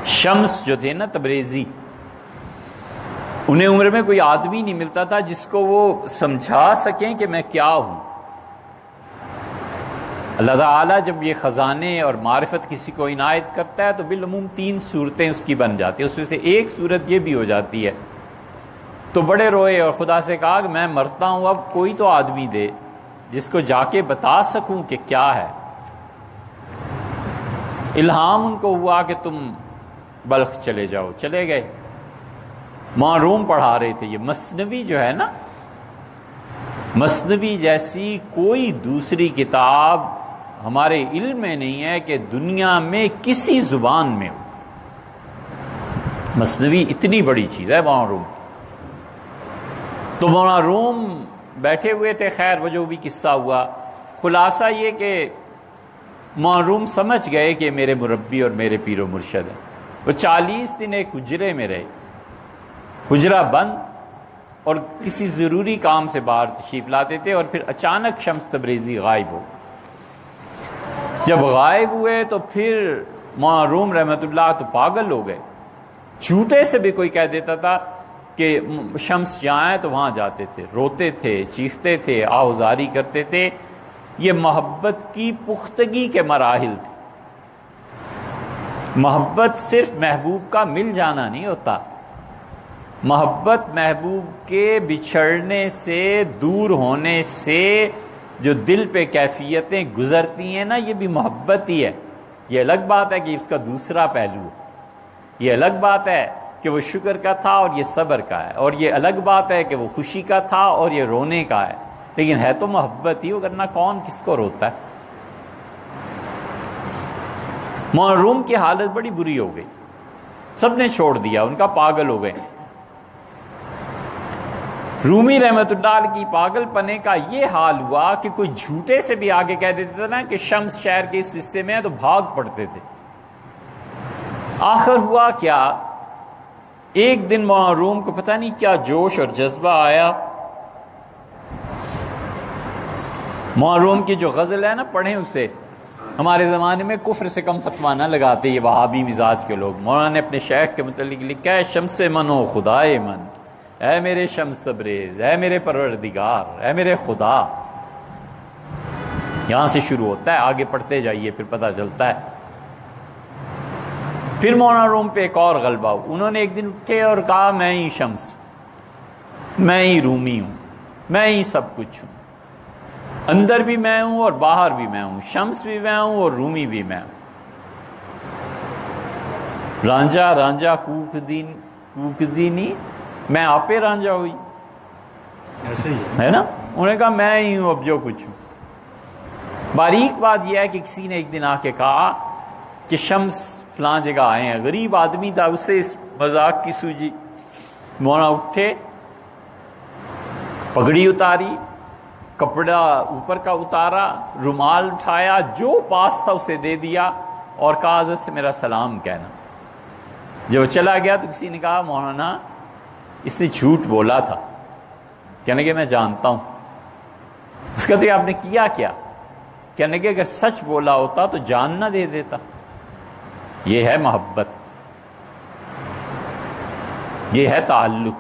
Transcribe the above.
شمس جو تھے نا تبریزی، انہیں عمر میں کوئی آدمی نہیں ملتا تھا جس کو وہ سمجھا سکیں کہ میں کیا ہوں۔ اللہ تعالیٰ جب یہ خزانے اور معرفت کسی کو عنایت کرتا ہے تو بالعموم 3 صورتیں اس کی بن جاتی ہیں، اس میں سے ایک صورت یہ بھی ہو جاتی ہے۔ تو بڑے روئے اور خدا سے کہا کہ میں مرتا ہوں، اب کوئی تو آدمی دے جس کو جا کے بتا سکوں کہ کیا ہے۔ الہام ان کو ہوا کہ تم بلخ چلے جاؤ، چلے گئے۔ وہاں روم پڑھا رہے تھے۔ یہ مثنوی جو ہے نا، مثنوی جیسی کوئی دوسری کتاب ہمارے علم میں نہیں ہے کہ دنیا میں کسی زبان میں ہو۔ مثنوی اتنی بڑی چیز ہے وہاں روم۔ تو وہاں روم بیٹھے ہوئے تھے۔ خیر وہ جو بھی قصہ ہوا، خلاصہ یہ کہ معروم سمجھ گئے کہ میرے مربی اور میرے پیر و مرشد ہیں۔ وہ 40 دن ایک حجرے میں رہے، حجرہ بند، اور کسی ضروری کام سے باہر تشریف لاتے تھے، اور پھر اچانک شمس تبریزی غائب ہو۔ جب غائب ہوئے تو پھر معروم رحمت اللہ تو پاگل ہو گئے۔ جھوٹے سے بھی کوئی کہہ دیتا تھا کہ شمس جہاں ہے تو وہاں جاتے تھے، روتے تھے، چیختے تھے، آہوزاری کرتے تھے۔ یہ محبت کی پختگی کے مراحل تھے۔ محبت صرف محبوب کا مل جانا نہیں ہوتا، محبت محبوب کے بچھڑنے سے، دور ہونے سے جو دل پہ کیفیتیں گزرتی ہیں نا، یہ بھی محبت ہی ہے۔ یہ الگ بات ہے کہ اس کا دوسرا پہلو ہے، یہ الگ بات ہے کہ وہ شکر کا تھا اور یہ صبر کا ہے، اور یہ الگ بات ہے کہ وہ خوشی کا تھا اور یہ رونے کا ہے، لیکن ہے تو محبت ہی، ورنہ کون کس کو روتا ہے۔ معروم کی حالت بڑی بری ہو گئی، سب نے چھوڑ دیا، ان کا پاگل ہو گئے۔ رومی رحمت اللہ علیہ کی پاگل پنے کا یہ حال ہوا کہ کوئی جھوٹے سے بھی آگے کہہ دیتا تھا نا کہ شمس شہر کے اس حصے میں ہے تو بھاگ پڑتے تھے۔ آخر ہوا کیا، ایک دن معروم کو پتہ نہیں کیا جوش اور جذبہ آیا۔ معروم کی جو غزل ہے نا، پڑھیں اسے۔ ہمارے زمانے میں کفر سے کم فتویٰ نہ لگاتے یہ وہابی مزاج کے لوگ۔ مولانا نے اپنے شیخ کے متعلق لکھا ہے، شمس من و خدائے من، اے میرے شمس تبریز، اے میرے پروردگار، اے میرے خدا۔ یہاں سے شروع ہوتا ہے، آگے پڑھتے جائیے پھر پتہ چلتا ہے۔ پھر مولانا روم پہ ایک اور غلبہ ہو، انہوں نے ایک دن اٹھے اور کہا میں ہی شمس ہوں، میں ہی رومی ہوں، میں ہی سب کچھ ہوں، اندر بھی میں ہوں اور باہر بھی میں ہوں، شمس بھی میں ہوں اور رومی بھی میں ہوں۔ رانجھا رانجھا کوک دینی، میں آپے رانجھا ہوئی، ایسے ہی ہے نا۔ انہوں نے کہا میں ہی ہوں اب جو کچھ ہوں۔ باریک بات یہ ہے کہ کسی نے ایک دن آ کے کہا کہ شمس فلاں جگہ آئے ہیں، غریب آدمی تھا، اس سے اس مذاق کی سوجی۔ مولانا اٹھے، پگڑی اتاری، کپڑا اوپر کا اتارا، رومال اٹھایا، جو پاس تھا اسے دے دیا اور کہا حضرت سے میرا سلام کہنا۔ جب وہ چلا گیا تو کسی نے کہا مولانا اس نے جھوٹ بولا تھا، کہنے کہ میں جانتا ہوں۔ اس کا تو یہ آپ نے کیا کیا؟ کہنے کہ اگر سچ بولا ہوتا تو جان نہ دے دیتا۔ یہ ہے محبت، یہ ہے تعلق۔